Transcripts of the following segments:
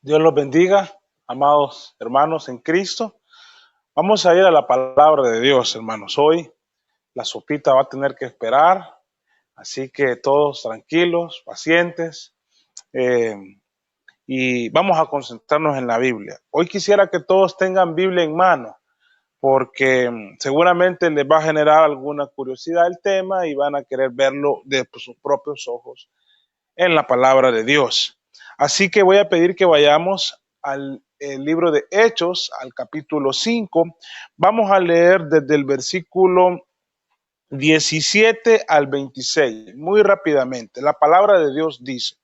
Dios los bendiga, amados hermanos en Cristo. Vamos a ir a la palabra de Dios, hermanos. Hoy la sopita va a tener que esperar, así que todos tranquilos, pacientes, eh, y vamos a concentrarnos en la Biblia. Hoy quisiera que todos tengan Biblia en mano, porque seguramente les va a generar alguna curiosidad el tema y van a querer verlo de sus propios ojos en la palabra de Dios. Así que voy a pedir que vayamos al libro de Hechos, al capítulo 5. Vamos a leer desde el versículo 17 al 26, muy rápidamente. La palabra de Dios dice: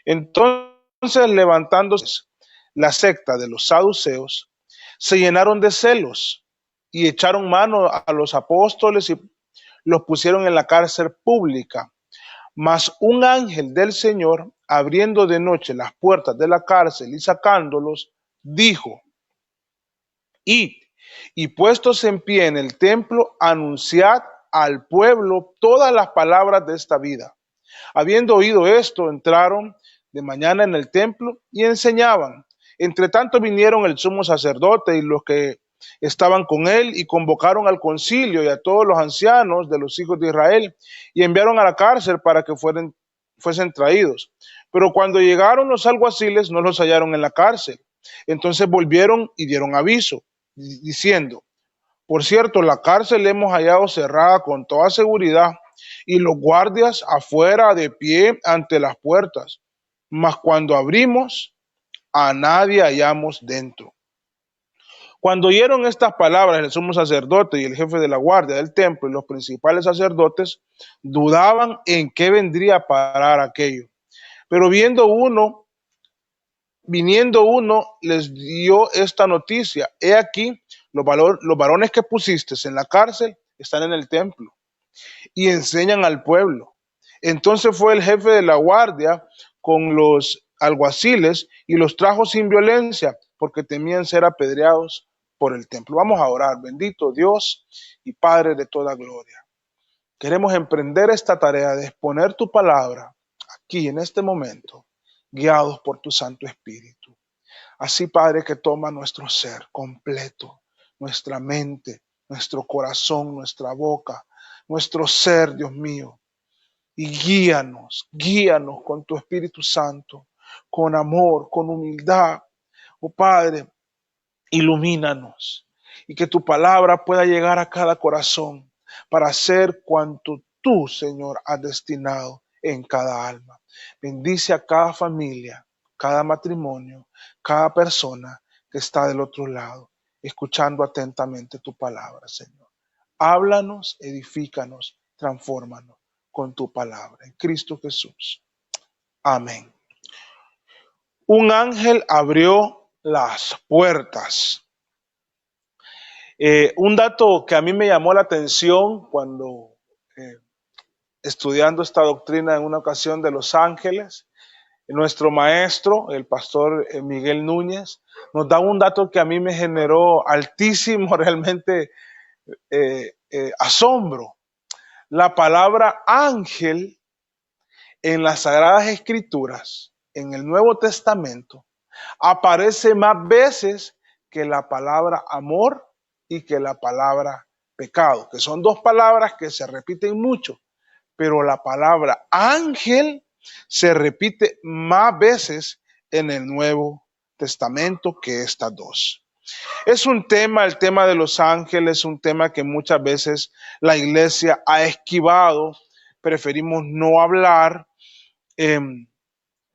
entonces, levantándose la secta de los saduceos, se llenaron de celos y echaron mano a los apóstoles y los pusieron en la cárcel pública. Mas un ángel del Señor, abriendo de noche las puertas de la cárcel y sacándolos, dijo: id, y puestos en pie en el templo, anunciad al pueblo todas las palabras de esta vida. Habiendo oído esto, entraron de mañana en el templo y enseñaban. Entre tanto vinieron el sumo sacerdote y los que estaban con él y convocaron al concilio y a todos los ancianos de los hijos de Israel y enviaron a la cárcel para que fuesen traídos. Pero cuando llegaron los alguaciles no los hallaron en la cárcel. Entonces volvieron y dieron aviso, diciendo: por cierto, la cárcel hemos hallado cerrada con toda seguridad y los guardias afuera de pie ante las puertas. Mas cuando abrimos, a nadie hallamos dentro. Cuando oyeron estas palabras, el sumo sacerdote y el jefe de la guardia del templo y los principales sacerdotes dudaban en qué vendría a parar aquello. Pero viniendo uno, les dio esta noticia: he aquí, los varones que pusiste en la cárcel están en el templo y enseñan al pueblo. Entonces fue el jefe de la guardia con los alguaciles y los trajo sin violencia, porque temían ser apedreados por el templo. Vamos a orar. Bendito Dios y Padre de toda gloria. Queremos emprender esta tarea de exponer tu palabra aquí en este momento, guiados por tu Santo Espíritu. Así, Padre, que toma nuestro ser completo, nuestra mente, nuestro corazón, nuestra boca, nuestro ser, Dios mío, y guíanos con tu Espíritu Santo, con amor, con humildad. Oh Padre, ilumínanos y que tu palabra pueda llegar a cada corazón para hacer cuanto tú, Señor, has destinado en cada alma. Bendice a cada familia, cada matrimonio, cada persona que está del otro lado, escuchando atentamente tu palabra, Señor. Háblanos, edifícanos, transfórmanos con tu palabra. En Cristo Jesús. Amén. Un ángel abrió las puertas. Un dato que a mí me llamó la atención cuando estudiando esta doctrina en una ocasión de Los Ángeles, nuestro maestro, el pastor Miguel Núñez, nos da un dato que a mí me generó altísimo realmente asombro. La palabra ángel en las Sagradas Escrituras, en el Nuevo Testamento, aparece más veces que la palabra amor y que la palabra pecado, que son dos palabras que se repiten mucho, pero la palabra ángel se repite más veces en el Nuevo Testamento que estas dos. Es un tema, el tema de los ángeles, un tema que muchas veces la iglesia ha esquivado, preferimos no hablar. Eh,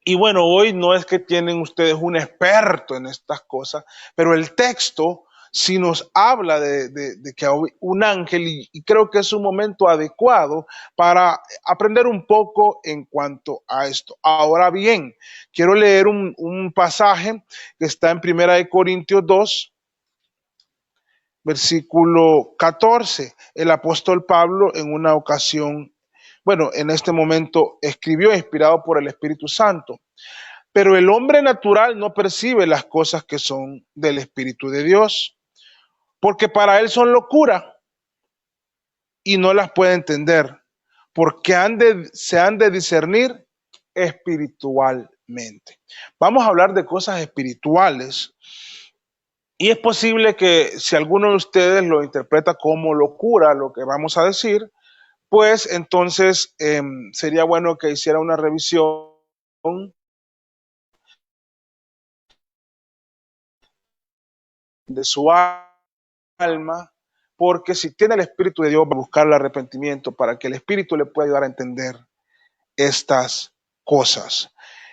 y bueno, hoy no es que tienen ustedes un experto en estas cosas, pero el texto sí nos habla de que hay un ángel y creo que es un momento adecuado para aprender un poco en cuanto a esto. Ahora bien, quiero leer un pasaje que está en 1 Corintios 2, versículo 14. El apóstol Pablo en una ocasión, bueno, en este momento escribió inspirado por el Espíritu Santo. Pero el hombre natural no percibe las cosas que son del Espíritu de Dios, porque para él son locura y no las puede entender, porque se han de discernir espiritualmente. Vamos a hablar de cosas espirituales y es posible que si alguno de ustedes lo interpreta como locura, lo que vamos a decir, pues entonces sería bueno que hiciera una revisión de su alma, porque si tiene el Espíritu de Dios va a buscar el arrepentimiento para que el Espíritu le pueda ayudar a entender estas cosas.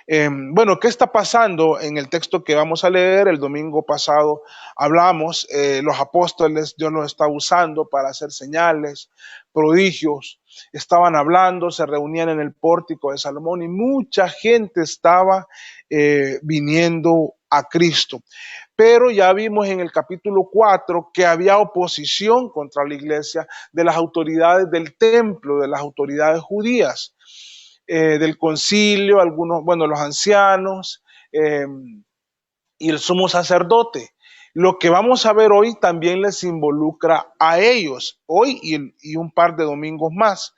Bueno, ¿qué está pasando en el texto que vamos a leer? El domingo pasado hablamos, los apóstoles, Dios los está usando para hacer señales, prodigios, estaban hablando, se reunían en el pórtico de Salomón y mucha gente estaba viniendo a Cristo. Pero ya vimos en el capítulo 4 que había oposición contra la iglesia de las autoridades del templo, de las autoridades judías, del concilio, algunos, bueno, los ancianos y el sumo sacerdote. Lo que vamos a ver hoy también les involucra a ellos, hoy y un par de domingos más.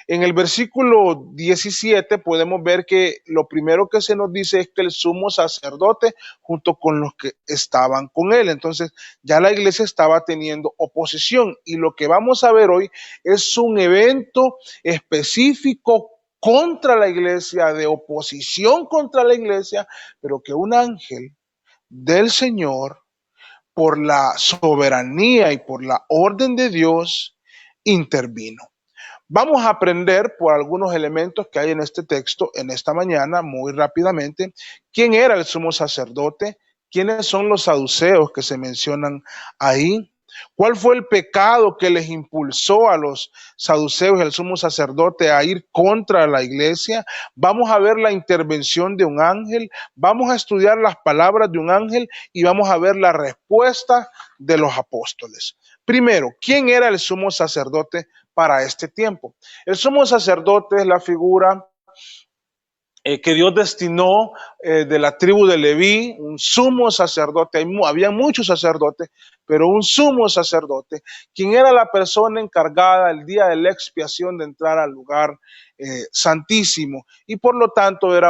En el versículo 17 podemos ver que lo primero que se nos dice es que el sumo sacerdote junto con los que estaban con él. Entonces ya la iglesia estaba teniendo oposición y lo que vamos a ver hoy es un evento específico contra la iglesia, de oposición contra la iglesia, pero que un ángel del Señor, por la soberanía y por la orden de Dios, intervino. Vamos a aprender por algunos elementos que hay en este texto en esta mañana, muy rápidamente, quién era el sumo sacerdote, quiénes son los saduceos que se mencionan ahí, cuál fue el pecado que les impulsó a los saduceos y al sumo sacerdote a ir contra la iglesia. Vamos a ver la intervención de un ángel, vamos a estudiar las palabras de un ángel y vamos a ver la respuesta de los apóstoles. Primero, ¿quién era el sumo sacerdote para este tiempo? El sumo sacerdote es la figura que Dios destinó de la tribu de Leví, un sumo sacerdote. Había muchos sacerdotes, pero un sumo sacerdote, quien era la persona encargada el día de la expiación de entrar al lugar santísimo, y por lo tanto era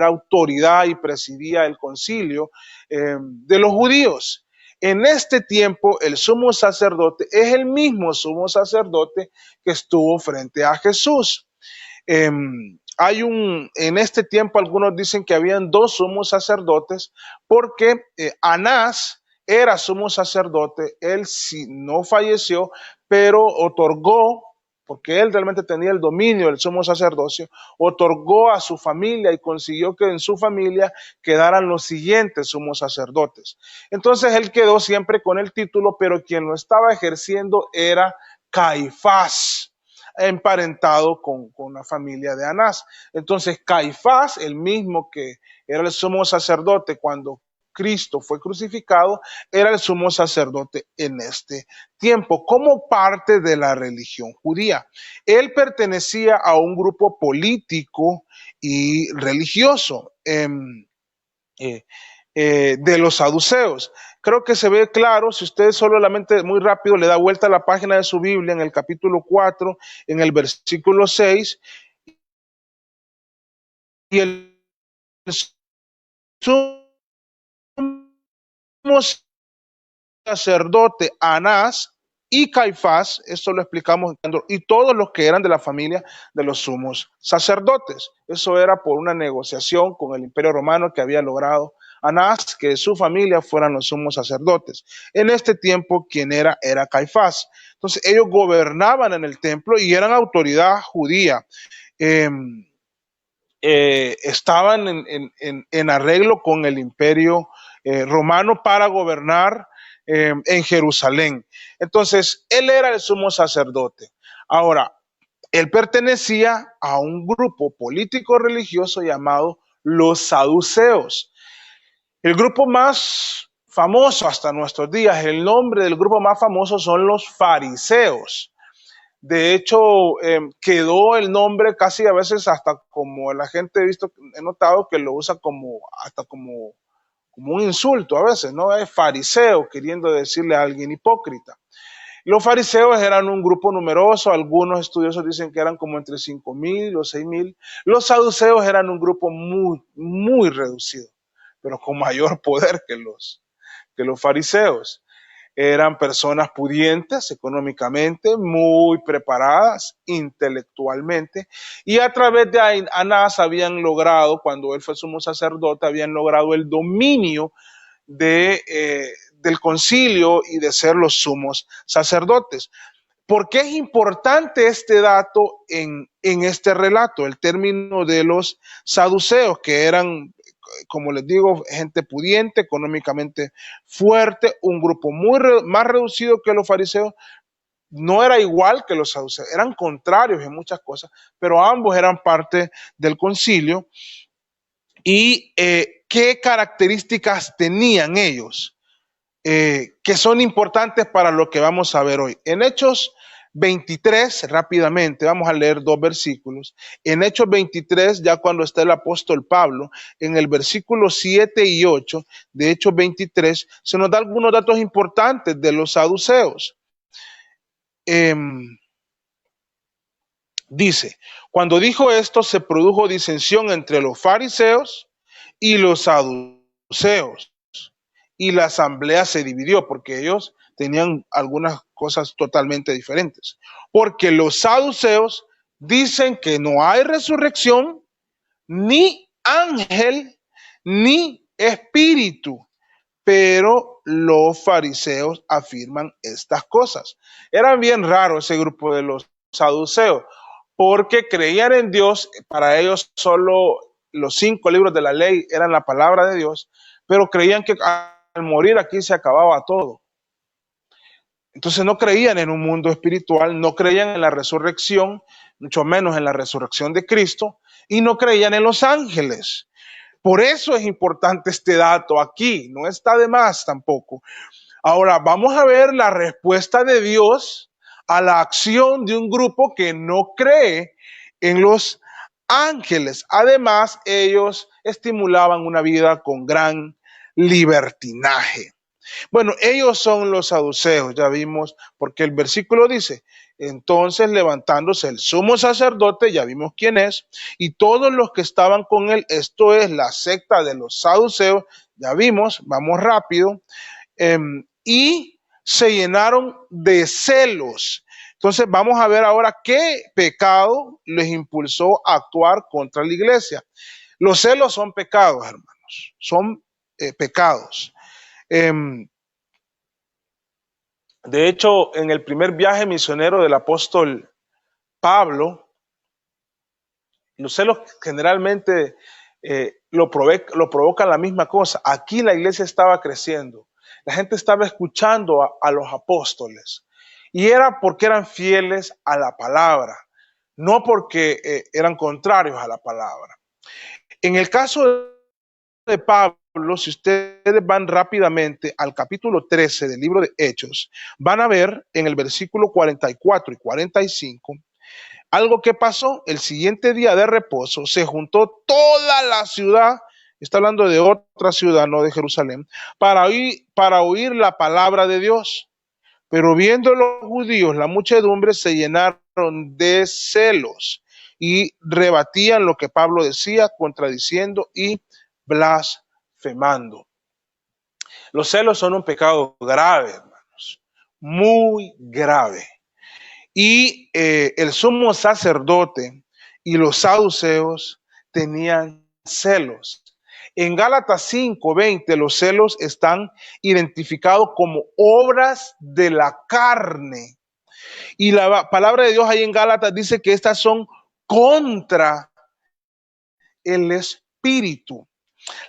autoridad y presidía el concilio de los judíos. En este tiempo, el sumo sacerdote es el mismo sumo sacerdote que estuvo frente a Jesús. En este tiempo algunos dicen que habían dos sumos sacerdotes porque Anás era sumo sacerdote, él sí no falleció, pero otorgó, porque él realmente tenía el dominio del sumo sacerdocio, otorgó a su familia y consiguió que en su familia quedaran los siguientes sumos sacerdotes. Entonces él quedó siempre con el título, pero quien lo estaba ejerciendo era Caifás, emparentado con la familia de Anás. Entonces Caifás, el mismo que era el sumo sacerdote cuando Cristo fue crucificado, era el sumo sacerdote en este tiempo, como parte de la religión judía. Él pertenecía a un grupo político y religioso. De los saduceos. Creo que se ve claro, si usted solamente muy rápido le da vuelta a la página de su Biblia en el capítulo 4, en el versículo 6, y el sumo sacerdote Anás y Caifás, esto lo explicamos, y todos los que eran de la familia de los sumos sacerdotes. Eso era por una negociación con el Imperio Romano que había logrado Anás, que su familia fueran los sumos sacerdotes. En este tiempo, quien era Caifás. Entonces, ellos gobernaban en el templo y eran autoridad judía. Estaban en arreglo con el Imperio Romano para gobernar en Jerusalén. Entonces, él era el sumo sacerdote. Ahora, él pertenecía a un grupo político religioso llamado los saduceos. El grupo más famoso hasta nuestros días, el nombre del grupo más famoso son los fariseos. De hecho, quedó el nombre casi a veces hasta como la gente he notado que lo usa hasta como un insulto a veces, ¿no? Es fariseo, queriendo decirle a alguien hipócrita. Los fariseos eran un grupo numeroso, algunos estudiosos dicen que eran como entre 5,000 o 6,000. Los saduceos eran un grupo muy, muy reducido, pero con mayor poder que los fariseos. Eran personas pudientes económicamente, muy preparadas intelectualmente, y a través de Anás habían logrado, cuando él fue sumo sacerdote, habían logrado el dominio del concilio y de ser los sumos sacerdotes. ¿Por qué es importante este dato en este relato? El término de los saduceos, que eran, como les digo, gente pudiente, económicamente fuerte, un grupo más reducido que los fariseos. No era igual que los saduceos, eran contrarios en muchas cosas, pero ambos eran parte del concilio. ¿Y qué características tenían ellos? Que son importantes para lo que vamos a ver hoy. En Hechos 23, rápidamente, vamos a leer 2 versículos. En Hechos 23, ya cuando está el apóstol Pablo, en el versículo 7 y 8 de Hechos 23, se nos da algunos datos importantes de los saduceos. Dice, cuando dijo esto, se produjo disensión entre los fariseos y los saduceos, y la asamblea se dividió porque ellos tenían algunas cosas totalmente diferentes. Porque los saduceos dicen que no hay resurrección, ni ángel, ni espíritu, pero los fariseos afirman estas cosas. Era bien raro ese grupo de los saduceos, porque creían en Dios. Para ellos solo los 5 libros de la ley eran la palabra de Dios, pero creían que al morir aquí se acababa todo. Entonces no creían en un mundo espiritual, no creían en la resurrección, mucho menos en la resurrección de Cristo, y no creían en los ángeles. Por eso es importante este dato aquí, no está de más tampoco. Ahora vamos a ver la respuesta de Dios a la acción de un grupo que no cree en los ángeles. Además, ellos estimulaban una vida con gran libertinaje. Bueno, ellos son los saduceos, ya vimos, porque el versículo dice, entonces levantándose el sumo sacerdote, ya vimos quién es, y todos los que estaban con él, esto es la secta de los saduceos, ya vimos, vamos rápido, y se llenaron de celos. Entonces vamos a ver ahora qué pecado les impulsó a actuar contra la iglesia. Los celos son pecados, hermanos, son pecados. De hecho, en el primer viaje misionero del apóstol Pablo, los celos generalmente lo provocan la misma cosa. Aquí la iglesia estaba creciendo, la gente estaba escuchando a los apóstoles, y era porque eran fieles a la palabra, no porque eran contrarios a la palabra. En el caso de Pablo, si ustedes van rápidamente al capítulo 13 del libro de Hechos, van a ver en el versículo 44 y 45 algo que pasó. El siguiente día de reposo se juntó toda la ciudad, está hablando de otra ciudad, no de Jerusalén, para oír la palabra de Dios. Pero viendo los judíos, la muchedumbre se llenaron de celos y rebatían lo que Pablo decía, contradiciendo y blasfemando. Los celos son un pecado grave, hermanos, muy grave. Y el sumo sacerdote y los saduceos tenían celos. En Gálatas 5:20 los celos están identificados como obras de la carne. Y la palabra de Dios ahí en Gálatas dice que estas son contra el espíritu.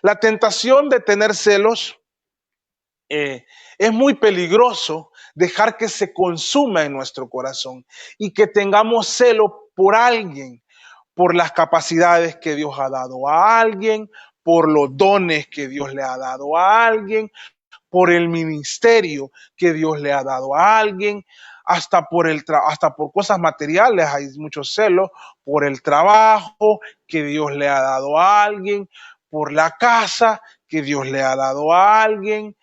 La tentación de tener celos es muy peligroso dejar que se consuma en nuestro corazón y que tengamos celo por alguien, por las capacidades que Dios ha dado a alguien, por los dones que Dios le ha dado a alguien, por el ministerio que Dios le ha dado a alguien, hasta por cosas materiales hay mucho celo, por el trabajo que Dios le ha dado a alguien, por la casa que Dios le ha dado a alguien,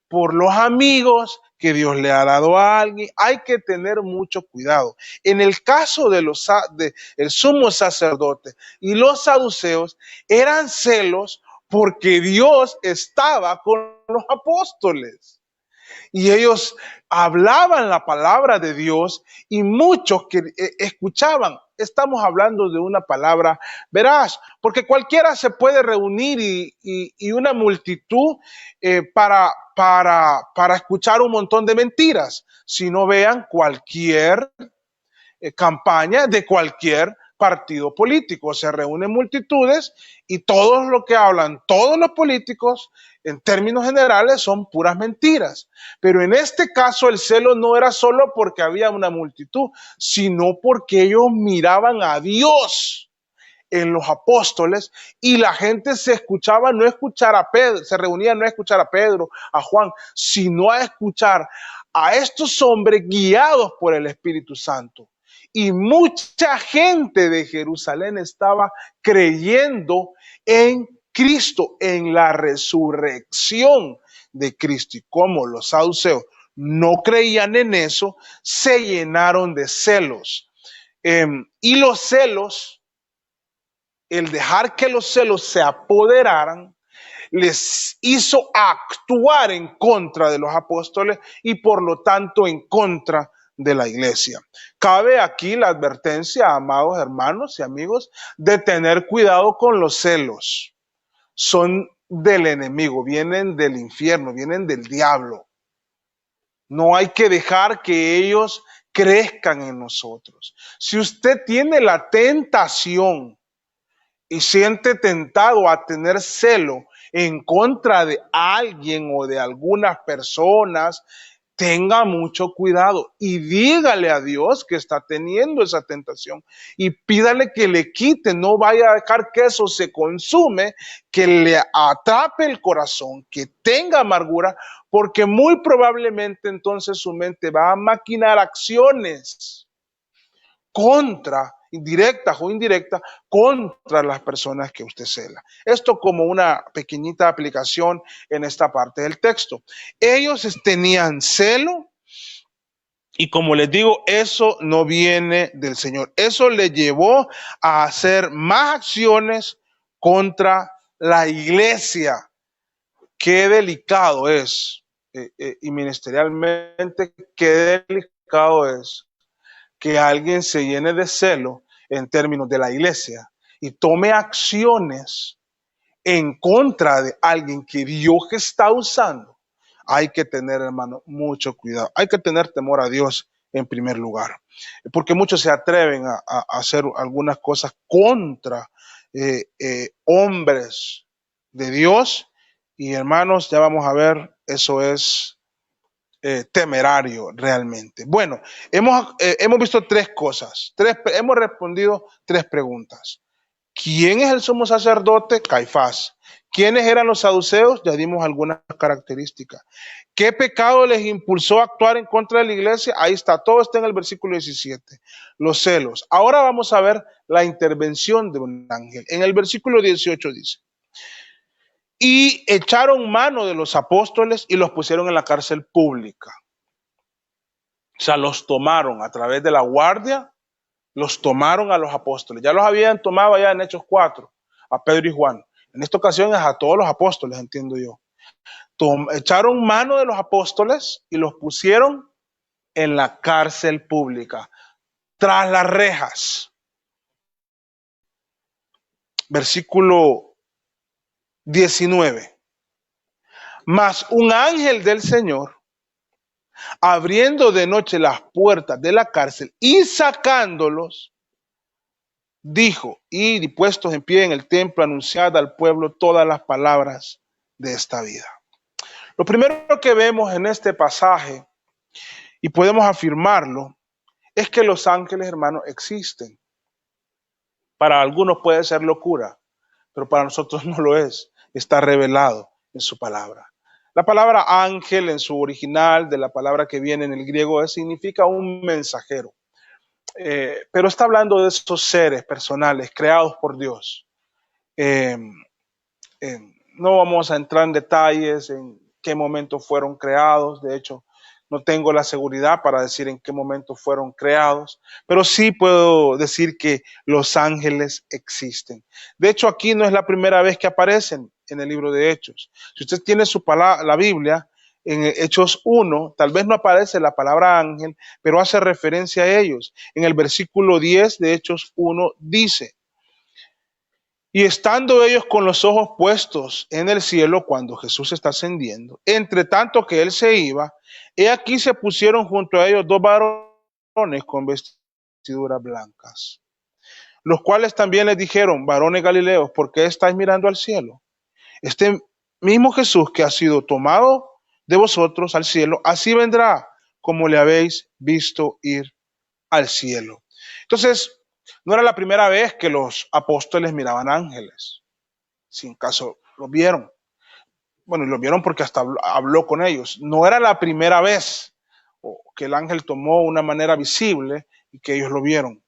por los amigos que Dios le ha dado a alguien. Hay que tener mucho cuidado. En el caso de el sumo sacerdote y los saduceos, eran celos porque Dios estaba con los apóstoles. Y ellos hablaban la palabra de Dios y muchos que escuchaban. Estamos hablando de una palabra veraz, porque cualquiera se puede reunir y una multitud para escuchar un montón de mentiras. Si no vean cualquier campaña de cualquier partido político. Se reúnen multitudes y todos lo que hablan, todos los políticos, en términos generales, son puras mentiras. Pero en este caso el celo no era solo porque había una multitud, sino porque ellos miraban a Dios en los apóstoles y la gente se escuchaba no escuchar a Pedro, se reunía no a escuchar a Pedro, a Juan, sino a escuchar a estos hombres guiados por el Espíritu Santo. Y mucha gente de Jerusalén estaba creyendo en Cristo, en la resurrección de Cristo. Y como los saduceos no creían en eso, se llenaron de celos. Y los celos, el dejar que los celos se apoderaran, les hizo actuar en contra de los apóstoles y por lo tanto en contra de la iglesia. Cabe aquí la advertencia, amados hermanos y amigos, de tener cuidado con los celos. Son del enemigo, vienen del infierno, vienen del diablo. No hay que dejar que ellos crezcan en nosotros. Si usted tiene la tentación y siente tentado a tener celo en contra de alguien o de algunas personas, tenga mucho cuidado y dígale a Dios que está teniendo esa tentación y pídale que le quite, no vaya a dejar que eso se consume, que le atrape el corazón, que tenga amargura, porque muy probablemente entonces su mente va a maquinar acciones contra, directas o indirectas, contra las personas que usted cela. Esto como una pequeñita aplicación en esta parte del texto. Ellos tenían celo y como les digo, eso no viene del Señor. Eso le llevó a hacer más acciones contra la iglesia. Qué delicado es, y ministerialmente, qué delicado es que alguien se llene de celo en términos de la iglesia y tome acciones en contra de alguien que Dios está usando. Hay que tener, hermano, mucho cuidado. Hay que tener temor a Dios en primer lugar, porque muchos se atreven a hacer algunas cosas contra hombres de Dios y hermanos, ya vamos a ver, eso es temerario realmente. Bueno, hemos visto tres cosas, hemos respondido tres preguntas. ¿Quién es el sumo sacerdote? Caifás. ¿Quiénes eran los saduceos? Ya dimos algunas características. ¿Qué pecado les impulsó a actuar en contra de la iglesia? Ahí está, todo está en el versículo 17. Los celos. Ahora vamos a ver la intervención de un ángel. En el versículo 18 dice: y echaron mano de los apóstoles y los pusieron en la cárcel pública. O sea, los tomaron a través de la guardia, los tomaron a los apóstoles. Ya los habían tomado allá en Hechos 4, a Pedro y Juan. En esta ocasión es a todos los apóstoles, entiendo yo. Echaron mano de los apóstoles y los pusieron en la cárcel pública, tras las rejas. Versículo 19. Mas un ángel del Señor, abriendo de noche las puertas de la cárcel y sacándolos, dijo: y puestos en pie en el templo, anunciad al pueblo todas las palabras de esta vida. Lo primero que vemos en este pasaje, y podemos afirmarlo, es que los ángeles, hermanos, existen. Para algunos puede ser locura, pero para nosotros no lo es. Está revelado en su palabra. La palabra ángel en su original, de la palabra que viene en el griego, significa un mensajero. Pero está hablando de estos seres personales creados por Dios. No vamos a entrar en detalles en qué momento fueron creados. De hecho, no tengo la seguridad para decir en qué momento fueron creados, pero sí puedo decir que los ángeles existen. De hecho, aquí no es la primera vez que aparecen en el libro de Hechos. Si usted tiene su palabra, la Biblia, en Hechos 1, tal vez no aparece la palabra ángel, pero hace referencia a ellos. En el versículo 10 de Hechos 1 dice: y estando ellos con los ojos puestos en el cielo cuando Jesús está ascendiendo, entre tanto que él se iba, he aquí se pusieron junto a ellos dos varones con vestiduras blancas, los cuales también les dijeron: varones galileos, ¿por qué estáis mirando al cielo? Este mismo Jesús que ha sido tomado de vosotros al cielo, así vendrá como le habéis visto ir al cielo. Entonces, no era la primera vez que los apóstoles miraban ángeles. Si en caso lo vieron. Bueno, y lo vieron porque hasta habló con ellos. No era la primera vez que el ángel tomó una manera visible y que ellos lo vieron.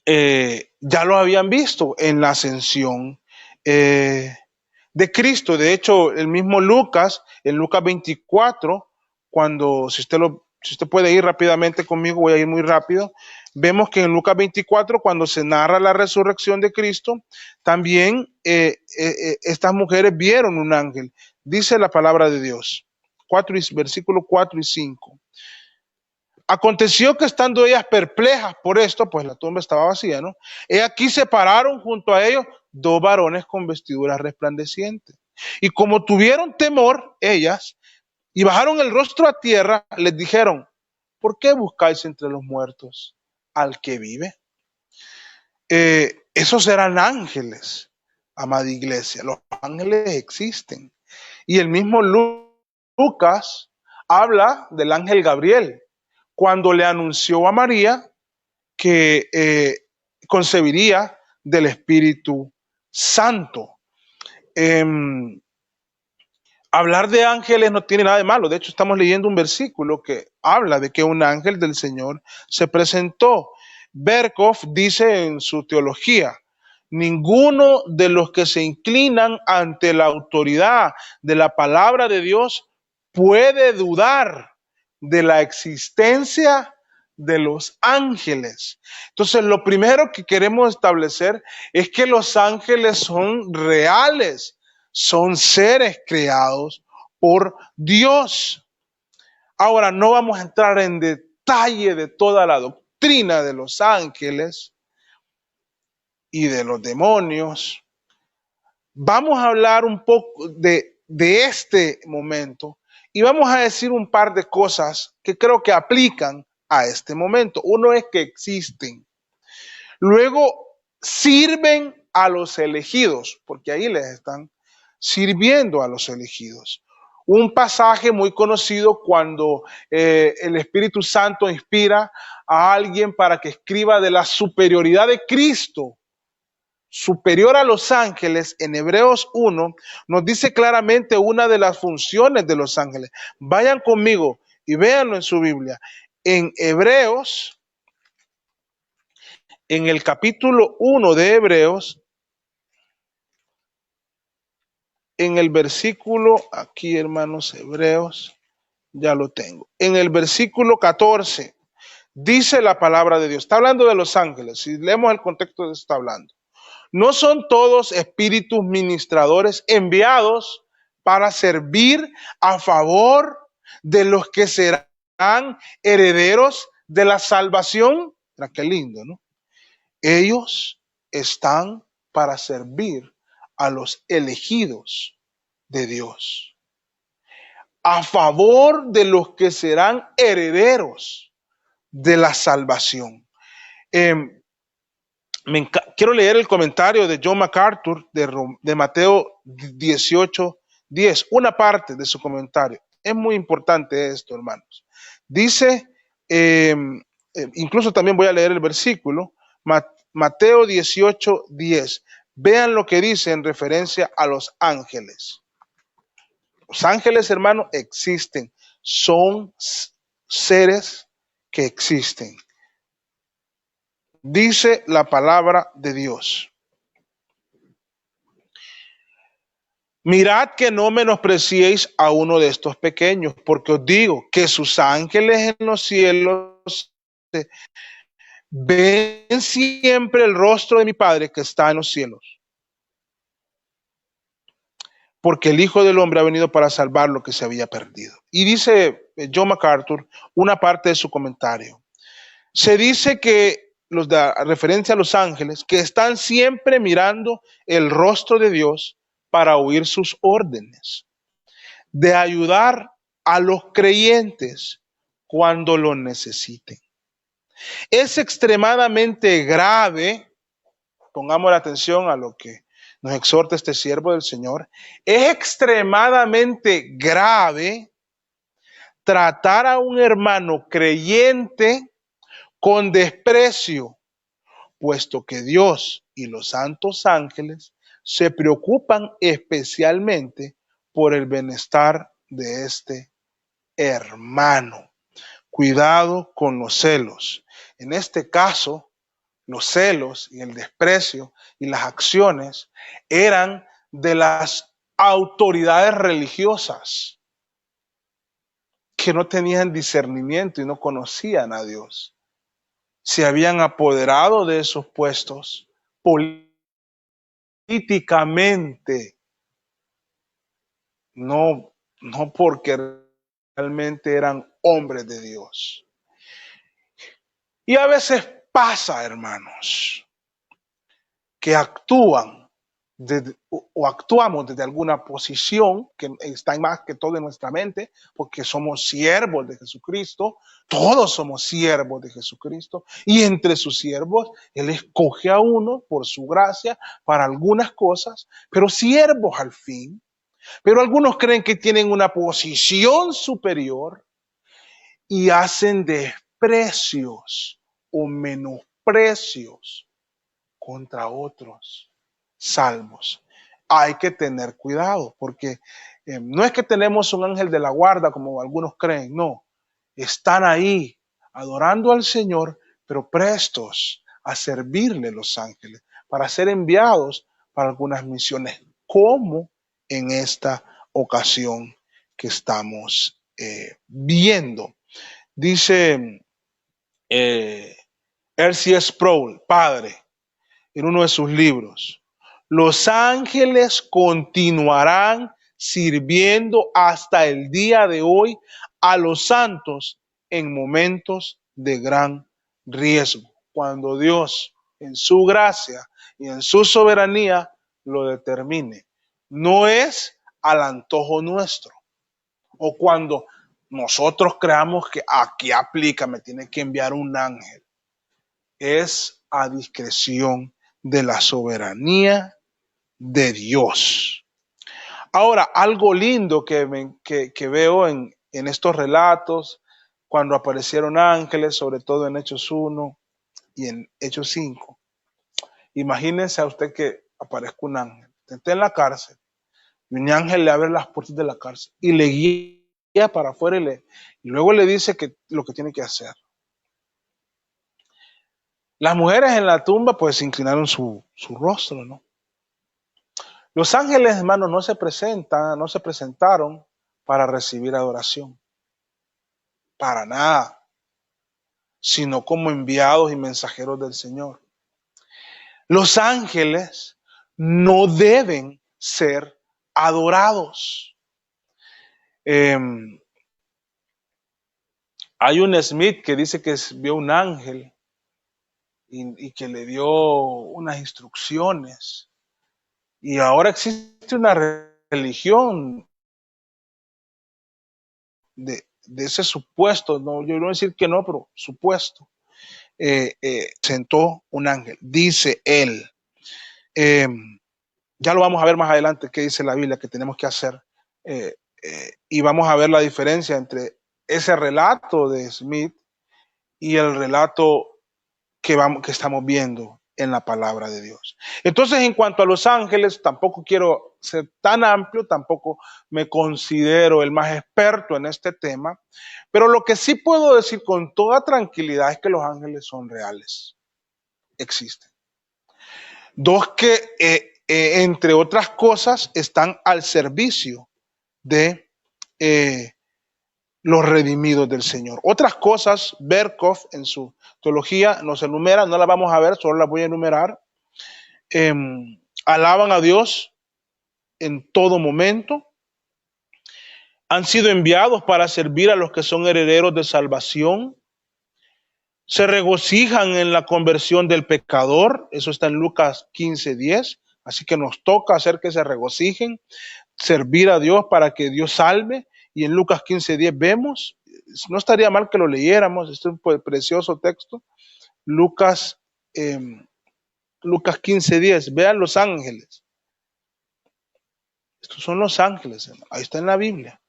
Ya lo habían visto en la ascensión de Cristo. De hecho, el mismo Lucas, en Lucas 24, cuando, si usted puede ir rápidamente conmigo, voy a ir muy rápido. Vemos que en Lucas 24, cuando se narra la resurrección de Cristo, también estas mujeres vieron un ángel. Dice la palabra de Dios, versículos 4 y 5. Aconteció que estando ellas perplejas por esto, pues la tumba estaba vacía, ¿no? He aquí se pararon junto a ellos dos varones con vestiduras resplandecientes. Y como tuvieron temor ellas y bajaron el rostro a tierra, les dijeron: ¿por qué buscáis entre los muertos al que vive? Esos eran ángeles, amada iglesia. Los ángeles existen. Y el mismo Lucas habla del ángel Gabriel, cuando le anunció a María que concebiría del Espíritu Santo. Hablar de ángeles no tiene nada de malo. De hecho, estamos leyendo un versículo que habla de que un ángel del Señor se presentó. Berkhoff dice en su teología: ninguno de los que se inclinan ante la autoridad de la palabra de Dios puede dudar de la existencia de los ángeles. Entonces, lo primero que queremos establecer es que los ángeles son reales, son seres creados por Dios. Ahora, no vamos a entrar en detalle de toda la doctrina de los ángeles y de los demonios. Vamos a hablar un poco de este momento y vamos a decir un par de cosas que creo que aplican a este momento. Uno es que existen. Luego, sirven a los elegidos, porque ahí les están sirviendo a los elegidos. Un pasaje muy conocido cuando el Espíritu Santo inspira a alguien para que escriba de la superioridad de Cristo, superior a los ángeles. En Hebreos 1 nos dice claramente una de las funciones de los ángeles. Vayan conmigo y véanlo en su Biblia. En Hebreos, en el capítulo 1 de Hebreos, en el versículo, aquí hermanos, Hebreos, ya lo tengo. En el versículo 14, dice la palabra de Dios. Está hablando de los ángeles. Si leemos el contexto de eso está hablando. ¿No son todos espíritus ministradores enviados para servir a favor de los que serán herederos de la salvación? Mira qué lindo, ¿no? Ellos están para servir a los elegidos de Dios, a favor de los que serán herederos de la salvación. Quiero leer el comentario de John MacArthur de Mateo 18:10, una parte de su comentario. Es muy importante esto, hermanos. Dice, incluso también voy a leer el versículo, Mateo 18:10. Vean lo que dice en referencia a los ángeles. Los ángeles, hermanos, existen. Son seres que existen. Dice la palabra de Dios. Mirad que no menospreciéis a uno de estos pequeños, porque os digo que sus ángeles en los cielos ven siempre el rostro de mi Padre que está en los cielos. Porque el Hijo del Hombre ha venido para salvar lo que se había perdido. Y dice John MacArthur una parte de su comentario. Se dice que los da referencia a los ángeles, que están siempre mirando el rostro de Dios para oír sus órdenes, de ayudar a los creyentes cuando lo necesiten. Es extremadamente grave, pongamos la atención a lo que nos exhorta este siervo del Señor, es extremadamente grave tratar a un hermano creyente con desprecio, puesto que Dios y los santos ángeles se preocupan especialmente por el bienestar de este hermano. Cuidado con los celos. En este caso, los celos y el desprecio y las acciones eran de las autoridades religiosas que no tenían discernimiento y no conocían a Dios. Se habían apoderado de esos puestos políticamente, no porque realmente eran hombres de Dios. Y a veces pasa, hermanos, que actúan o actuamos desde alguna posición que está más que todo en nuestra mente, porque somos siervos de Jesucristo, todos somos siervos de Jesucristo, y entre sus siervos Él escoge a uno por su gracia para algunas cosas, pero siervos al fin. Pero algunos creen que tienen una posición superior y hacen desprecios o menosprecios contra otros salvos. Hay que tener cuidado porque no es que tenemos un ángel de la guarda como algunos creen, no. Están ahí adorando al Señor, pero prestos a servirle los ángeles para ser enviados para algunas misiones, como en esta ocasión que estamos viendo. Dice R.C. Sproul, padre, en uno de sus libros, los ángeles continuarán sirviendo hasta el día de hoy a los santos en momentos de gran riesgo, cuando Dios en su gracia y en su soberanía lo determine. No es al antojo nuestro o cuando nosotros creamos que aquí aplica, me tiene que enviar un ángel. Es a discreción de la soberanía de Dios. Ahora, algo lindo que veo en estos relatos, cuando aparecieron ángeles, sobre todo en Hechos 1 y en Hechos 5. Imagínense a usted que aparezca un ángel, esté en la cárcel, y un ángel le abre las puertas de la cárcel y le guía para afuera y luego le dice que lo que tiene que hacer. Las mujeres en la tumba pues inclinaron su rostro, ¿no? Los ángeles, hermanos, no se presentaron para recibir adoración, para nada, sino como enviados y mensajeros del Señor. Los ángeles no deben ser adorados. Hay un Smith que dice que vio un ángel y que le dio unas instrucciones. Y ahora existe una religión de ese supuesto, no, yo no voy a decir que no, pero supuesto, sentó un ángel, dice él. Ya lo vamos a ver más adelante qué dice la Biblia que tenemos que hacer. Y vamos a ver la diferencia entre ese relato de Smith y el relato que estamos viendo en la palabra de Dios. Entonces, en cuanto a los ángeles, tampoco quiero ser tan amplio, tampoco me considero el más experto en este tema, pero lo que sí puedo decir con toda tranquilidad es que los ángeles son reales, existen. Dos, que entre otras cosas, están al servicio de los redimidos del Señor. Otras cosas, Berkov en su teología nos enumera, no las vamos a ver, solo las voy a enumerar. Alaban a Dios en todo momento. Han sido enviados para servir a los que son herederos de salvación. Se regocijan en la conversión del pecador. Eso está en Lucas 15:10. Así que nos toca hacer que se regocijen, servir a Dios para que Dios salve. Y en Lucas 15:10 vemos, no estaría mal que lo leyéramos, este es un precioso texto. Lucas 15:10, vean los ángeles. Estos son los ángeles, hermano. Ahí está en la Biblia.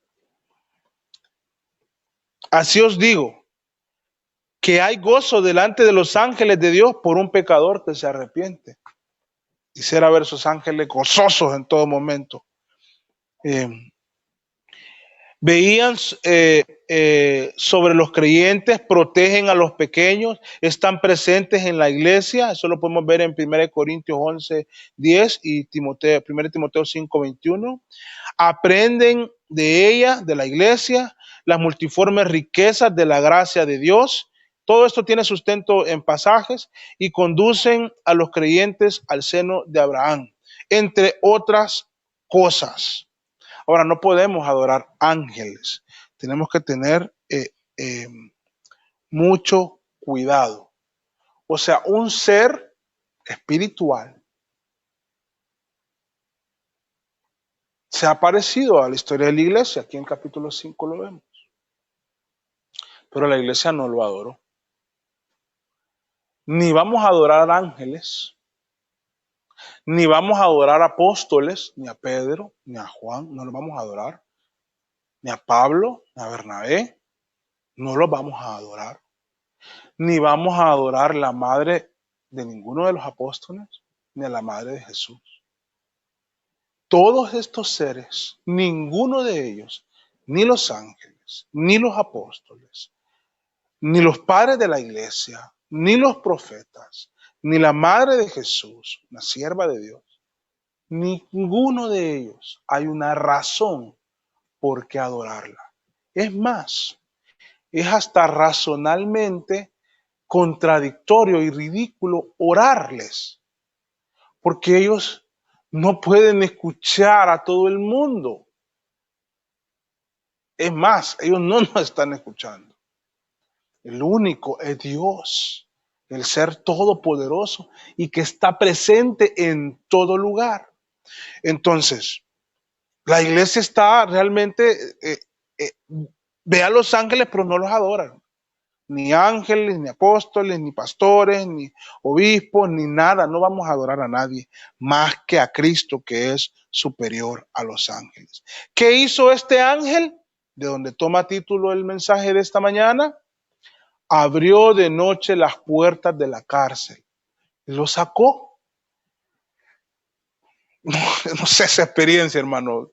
Así os digo, que hay gozo delante de los ángeles de Dios por un pecador que se arrepiente. Quisiera ver esos ángeles gozosos en todo momento. Veían sobre los creyentes, protegen a los pequeños, están presentes en la iglesia. Eso lo podemos ver en 1 Corintios 11:10 y 1 Timoteo 5:21. Aprenden de ella, de la iglesia, las multiformes riquezas de la gracia de Dios. Todo esto tiene sustento en pasajes y conducen a los creyentes al seno de Abraham, entre otras cosas. Ahora, no podemos adorar ángeles. Tenemos que tener mucho cuidado. O sea, un ser espiritual se ha parecido a la historia de la iglesia. Aquí en capítulo 5 lo vemos. Pero la iglesia no lo adoró. Ni vamos a adorar ángeles, ni vamos a adorar apóstoles, ni a Pedro, ni a Juan, no los vamos a adorar. Ni a Pablo, ni a Bernabé, no los vamos a adorar. Ni vamos a adorar la madre de ninguno de los apóstoles, ni a la madre de Jesús. Todos estos seres, ninguno de ellos, ni los ángeles, ni los apóstoles, ni los padres de la iglesia, ni los profetas, ni la madre de Jesús, una sierva de Dios, ninguno de ellos hay una razón por qué adorarla. Es más, es hasta razonalmente contradictorio y ridículo orarles, porque ellos no pueden escuchar a todo el mundo. Es más, ellos no nos están escuchando. El único es Dios, el ser todopoderoso y que está presente en todo lugar. Entonces, la iglesia está realmente, ve a los ángeles, pero no los adoran. Ni ángeles, ni apóstoles, ni pastores, ni obispos, ni nada. No vamos a adorar a nadie más que a Cristo, que es superior a los ángeles. ¿Qué hizo este ángel? De donde toma título el mensaje de esta mañana. Abrió de noche las puertas de la cárcel y lo sacó. No sé esa experiencia, hermano.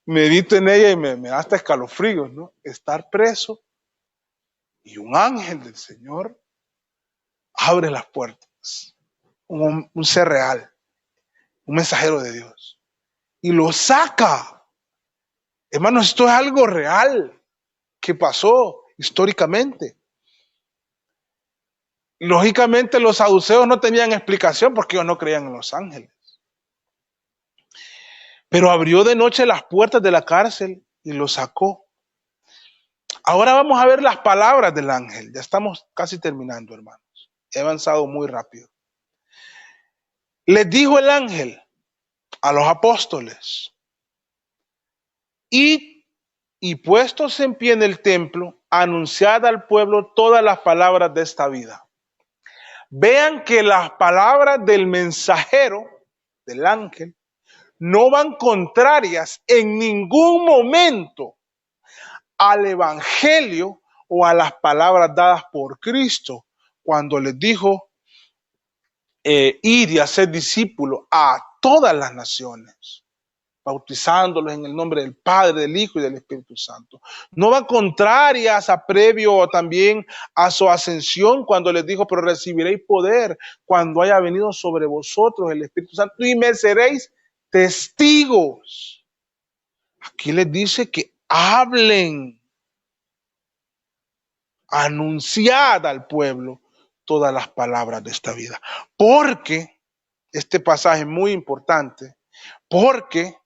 Medito en ella y me da hasta escalofríos, ¿no? Estar preso y un ángel del Señor abre las puertas. Un ser real, un mensajero de Dios. Y lo saca. Hermanos, esto es algo real que pasó históricamente. Lógicamente los saduceos no tenían explicación porque ellos no creían en los ángeles. Pero abrió de noche las puertas de la cárcel y lo sacó. Ahora vamos a ver las palabras del ángel. Ya estamos casi terminando, hermanos. He avanzado muy rápido. Les dijo el ángel a los apóstoles: id y puestos en pie en el templo, anunciad al pueblo todas las palabras de esta vida. Vean que las palabras del mensajero, del ángel, no van contrarias en ningún momento al evangelio o a las palabras dadas por Cristo cuando les dijo ir y hacer discípulos a todas las naciones. bautizándolos en el nombre del Padre, del Hijo y del Espíritu Santo. No va contrarias a previo también a su ascensión, cuando les dijo, pero recibiréis poder cuando haya venido sobre vosotros el Espíritu Santo y me seréis testigos. Aquí les dice que hablen, anunciad al pueblo todas las palabras de esta vida. Porque, este pasaje es muy importante, porque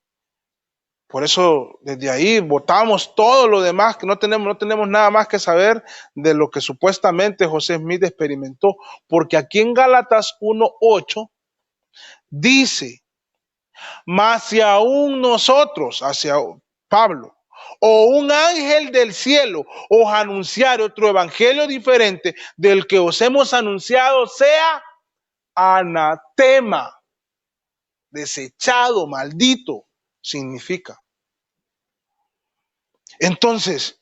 por eso desde ahí votamos todo lo demás, que no tenemos nada más que saber de lo que supuestamente José Smith experimentó, porque aquí en Gálatas 1:8 dice, mas si aún nosotros, hacia Pablo, o un ángel del cielo os anunciar otro evangelio diferente del que os hemos anunciado, sea anatema, desechado, maldito, significa. Entonces,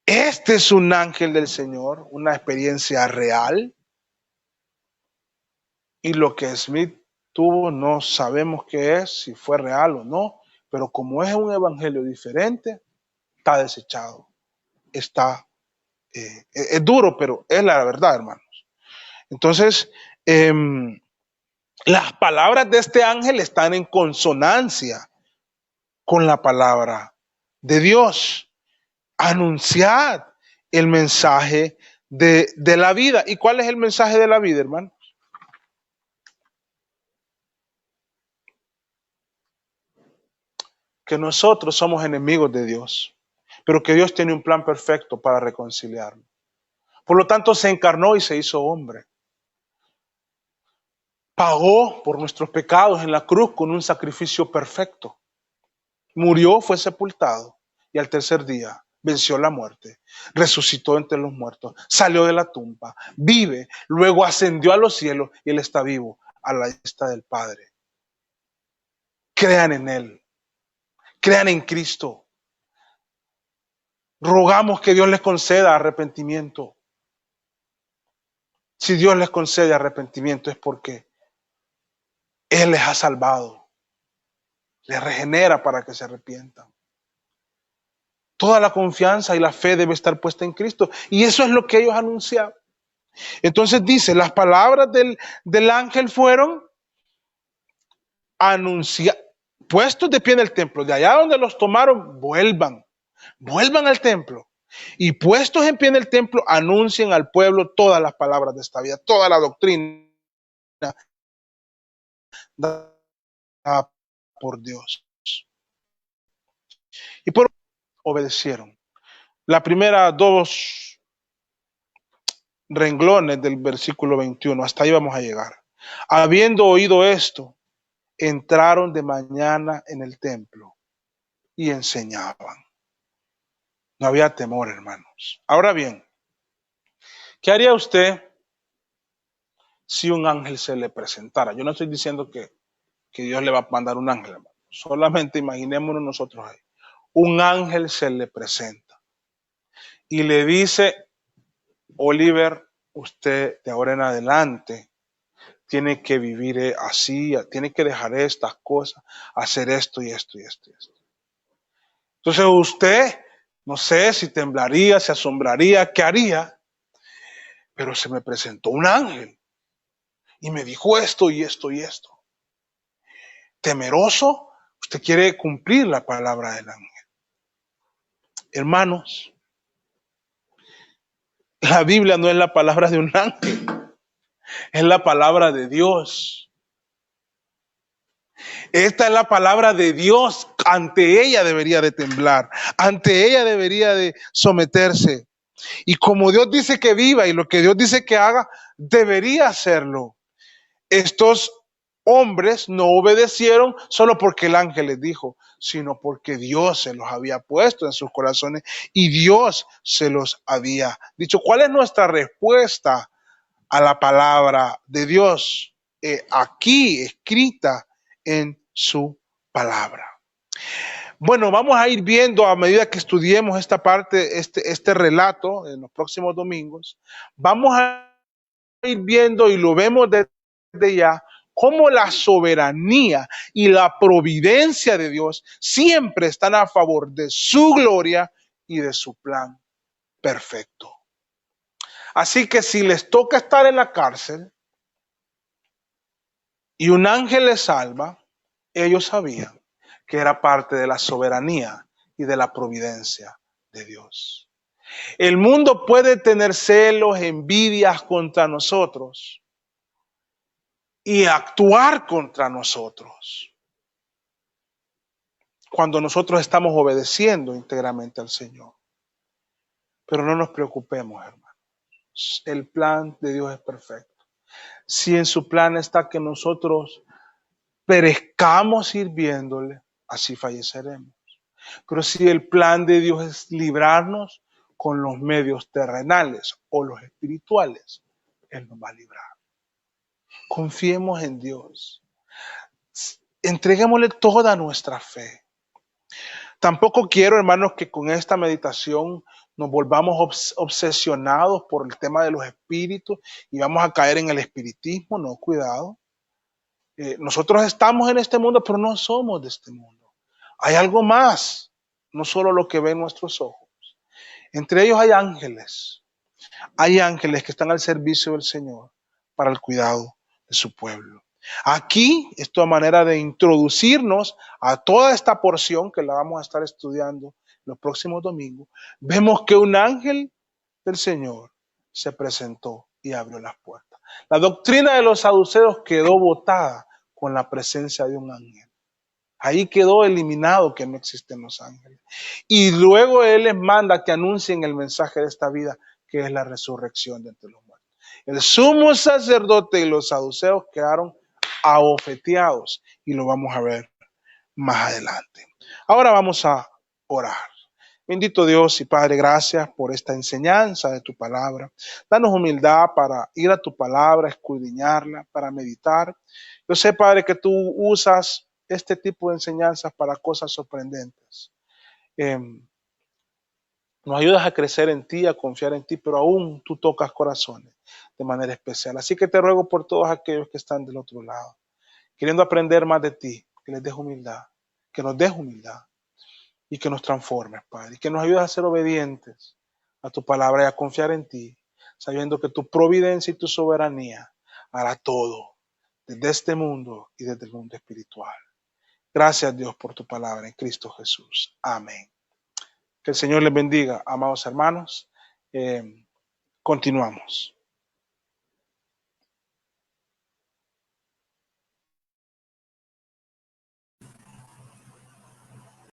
este es un ángel del Señor, una experiencia real, y lo que Smith tuvo no sabemos qué es, si fue real o no, pero como es un evangelio diferente, está desechado, es duro, pero es la verdad, hermanos. Entonces, las palabras de este ángel están en consonancia con la palabra de Dios. Anunciad el mensaje de la vida. ¿Y cuál es el mensaje de la vida, hermano? Que nosotros somos enemigos de Dios, pero que Dios tiene un plan perfecto para reconciliarnos. Por lo tanto, se encarnó y se hizo hombre. Pagó por nuestros pecados en la cruz con un sacrificio perfecto. Murió, fue sepultado y al tercer día venció la muerte, resucitó entre los muertos, salió de la tumba, vive, luego ascendió a los cielos y Él está vivo a la diestra del Padre. Crean en Él, crean en Cristo. Rogamos que Dios les conceda arrepentimiento. Si Dios les concede arrepentimiento es porque Él les ha salvado, les regenera para que se arrepientan. Toda la confianza y la fe debe estar puesta en Cristo. Y eso es lo que ellos anunciaban. Entonces dice, las palabras del ángel fueron anunciadas, puestos de pie en el templo. De allá donde los tomaron, vuelvan al templo. Y puestos en pie en el templo, anuncien al pueblo todas las palabras de esta vida, toda la doctrina dada por Dios. Y por obedecieron. La primera dos renglones del versículo 21, hasta ahí vamos a llegar. Habiendo oído esto, entraron de mañana en el templo y enseñaban. No había temor, hermanos. Ahora bien, ¿qué haría usted si un ángel se le presentara? Yo no estoy diciendo que Dios le va a mandar un ángel, hermano. Solamente imaginémonos nosotros ahí. Un ángel se le presenta y le dice, Oliver, usted de ahora en adelante tiene que vivir así, tiene que dejar estas cosas, hacer esto y esto y esto y esto. Entonces usted, no sé si temblaría, se asombraría, qué haría, pero se me presentó un ángel y me dijo esto y esto y esto. Temeroso, usted quiere cumplir la palabra del ángel. Hermanos, la Biblia no es la palabra de un ángel, es la palabra de Dios. Esta es la palabra de Dios, ante ella debería de temblar, ante ella debería de someterse. Y como Dios dice que viva y lo que Dios dice que haga, debería hacerlo. Estos hombres no obedecieron solo porque el ángel les dijo, sino porque Dios se los había puesto en sus corazones y Dios se los había dicho. ¿Cuál es nuestra respuesta a la palabra de Dios? Aquí escrita en su palabra. Bueno, vamos a ir viendo a medida que estudiemos esta parte, este relato en los próximos domingos. Vamos a ir viendo y lo vemos desde ya cómo la soberanía y la providencia de Dios siempre están a favor de su gloria y de su plan perfecto. Así que si les toca estar en la cárcel y un ángel les salva, ellos sabían que era parte de la soberanía y de la providencia de Dios. El mundo puede tener celos, envidias contra nosotros y actuar contra nosotros cuando nosotros estamos obedeciendo íntegramente al Señor. Pero no nos preocupemos, hermanos. El plan de Dios es perfecto. Si en su plan está que nosotros perezcamos sirviéndole, así falleceremos. Pero si el plan de Dios es librarnos con los medios terrenales o los espirituales, Él nos va a librar. Confiemos en Dios. Entreguémosle toda nuestra fe. Tampoco quiero, hermanos, que con esta meditación nos volvamos obsesionados por el tema de los espíritus y vamos a caer en el espiritismo. No, cuidado. Nosotros estamos en este mundo, pero no somos de este mundo. Hay algo más, no solo lo que ven nuestros ojos. Entre ellos hay ángeles. Hay ángeles que están al servicio del Señor para el cuidado de su pueblo. Aquí, esto a manera de introducirnos a toda esta porción que la vamos a estar estudiando los próximos domingos, vemos que un ángel del Señor se presentó y abrió las puertas. La doctrina de los saduceos quedó botada con la presencia de un ángel. Ahí quedó eliminado que no existen los ángeles. Y luego Él les manda que anuncien el mensaje de esta vida, que es la resurrección de entre los muertos. El sumo sacerdote y los saduceos quedaron abofeteados y lo vamos a ver más adelante. Ahora vamos a orar. Bendito Dios y Padre, gracias por esta enseñanza de tu palabra. Danos humildad para ir a tu palabra, escudriñarla, para meditar. Yo sé, Padre, que tú usas este tipo de enseñanzas para cosas sorprendentes. Nos ayudas a crecer en ti, a confiar en ti, pero aún tú tocas corazones de manera especial. Así que te ruego por todos aquellos que están del otro lado, queriendo aprender más de ti, que les des humildad, que nos des humildad y que nos transformes, Padre, y que nos ayudes a ser obedientes a tu palabra y a confiar en ti, sabiendo que tu providencia y tu soberanía hará todo, desde este mundo y desde el mundo espiritual. Gracias, Dios, por tu palabra en Cristo Jesús. Amén. Que el Señor les bendiga, amados hermanos. Continuamos.